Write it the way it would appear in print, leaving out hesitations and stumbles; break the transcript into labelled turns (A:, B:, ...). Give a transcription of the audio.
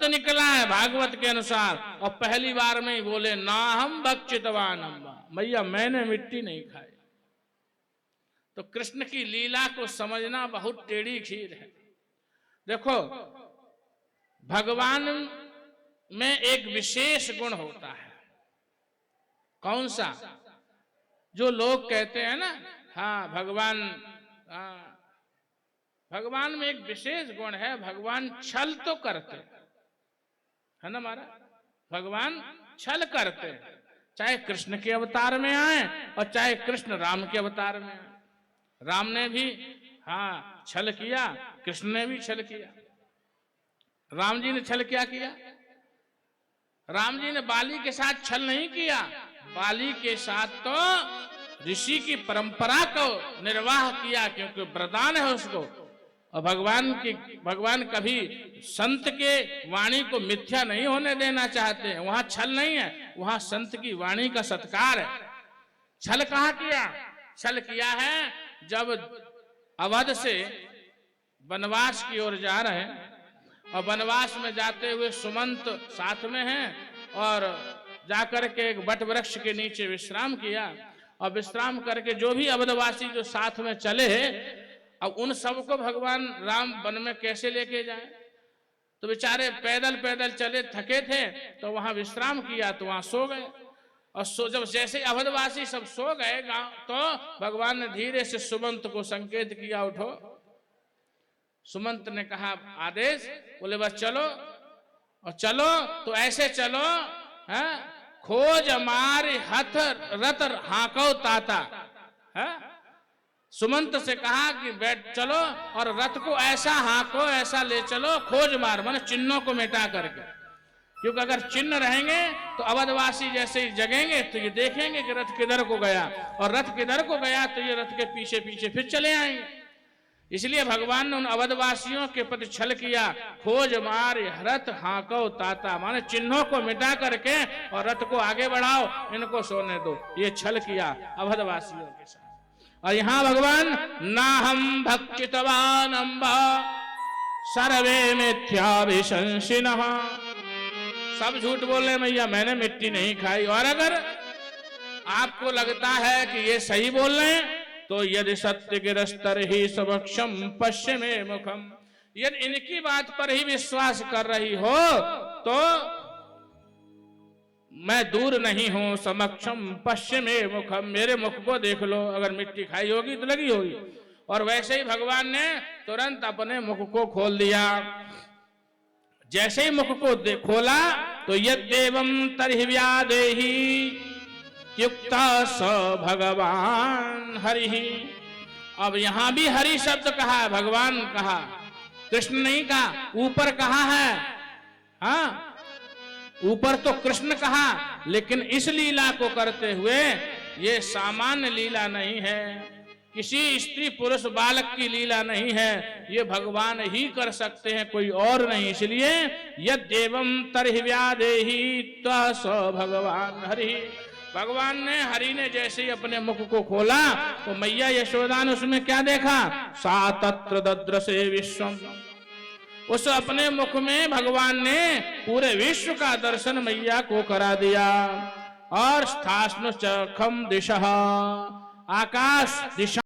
A: शब्द निकला है भागवत के अनुसार, और पहली बार में ही बोले ना हम भक्षितवान अम्बा, मैया मैंने मिट्टी नहीं खाई। तो कृष्ण की लीला को समझना बहुत टेढ़ी खीर है। देखो, भगवान में एक विशेष गुण होता है। कौन सा? जो लोग कहते हैं ना, हाँ भगवान, भगवान में एक विशेष गुण है, भगवान छल तो करते है ना महाराज, भगवान छल करते हैं, चाहे कृष्ण के अवतार में आए और चाहे कृष्ण राम के अवतार में आए। राम ने भी हाँ छल किया, कृष्ण ने भी छल किया। राम जी ने छल क्या किया? राम जी ने बाली के साथ छल नहीं किया, बाली के साथ तो ऋषि की परंपरा को निर्वाह किया, क्योंकि वरदान है उसको। और भगवान कभी संत के वाणी को मिथ्या नहीं होने देना चाहते हैं। वहां छल नहीं है, वहां संत की वाणी का सत्कार है। छल कहाँ किया? छल किया है जब अवध से वनवास की ओर जा रहे हैं, और वनवास में जाते हुए सुमंत साथ में हैं, और जाकर के एक वट वृक्ष के नीचे विश्राम किया, और विश्राम करके जो भी अवधवासी जो साथ में चले, अब उन सबको भगवान राम वन में कैसे लेके जाए? तो बेचारे पैदल पैदल चले, थके थे, तो वहां विश्राम किया, तो वहां सो गए। और जब जैसे अवधवासी सब सो गए गांव, तो भगवान ने धीरे से सुमंत को संकेत किया, उठो। सुमंत ने कहा आदेश, बोले बस चलो। और चलो तो ऐसे चलो, है खोज मारे हथ रत हाको ताता, है। सुमंत से कहा कि बैठ चलो और रथ को ऐसा हाको, ऐसा ले चलो, खोज मार माने चिन्हों को मिटा करके, क्योंकि अगर चिन्ह रहेंगे तो अवधवासी जैसे ही जगेंगे तो ये देखेंगे कि रथ किधर को गया, और रथ किधर को गया तो ये रथ के पीछे पीछे फिर चले आएंगे। इसलिए भगवान ने उन अवधवासियों के प्रति छल किया, खोज मार रथ हाको ताता, माने चिन्हों को मिटा करके और रथ को आगे बढ़ाओ, इनको सोने दो। ये छल किया अवधवासियों के साथ। और यहाँ भगवान ना हम भक्षितवान अम्बा सर्वे मिथ्याभिशंसिनः, सब झूठ बोले मैया मैंने मिट्टी नहीं खाई। और अगर आपको लगता है कि ये सही बोल रहे हैं, तो यदि सत्य गिरस्तर ही समक्षम पश्चिमे मुखम, यदि इनकी बात पर ही विश्वास कर रही हो तो मैं दूर नहीं हूं, समक्षम पश्चिमे मुखम, मेरे मुख को देख लो, अगर मिट्टी खाई होगी तो लगी होगी। और वैसे ही भगवान ने तुरंत अपने मुख को खोल दिया। जैसे ही मुख को खोला तो यद्देवं तर्हि व्यादेहि युक्ता स भगवान हरि। अब यहां भी हरि शब्द कहा, भगवान कहा, कृष्ण नहीं कहा। ऊपर कहा है, हाँ ऊपर तो कृष्ण कहा, लेकिन इस लीला को करते हुए ये सामान्य लीला नहीं है, किसी स्त्री पुरुष बालक की लीला नहीं है, ये भगवान ही कर सकते हैं, कोई और नहीं। इसलिए यद्देवं तर्हि व्यादेहि त्वा स भगवान हरि। भगवान ने हरि ने जैसे ही अपने मुख को खोला तो मैया यशोदा ने उसमें क्या देखा? सा तत्र दद्रसे विश्वम, उस अपने मुख में भगवान ने पूरे विश्व का दर्शन मैया को करा दिया। और स्थास्नु चखम दिशा, आकाश दिशा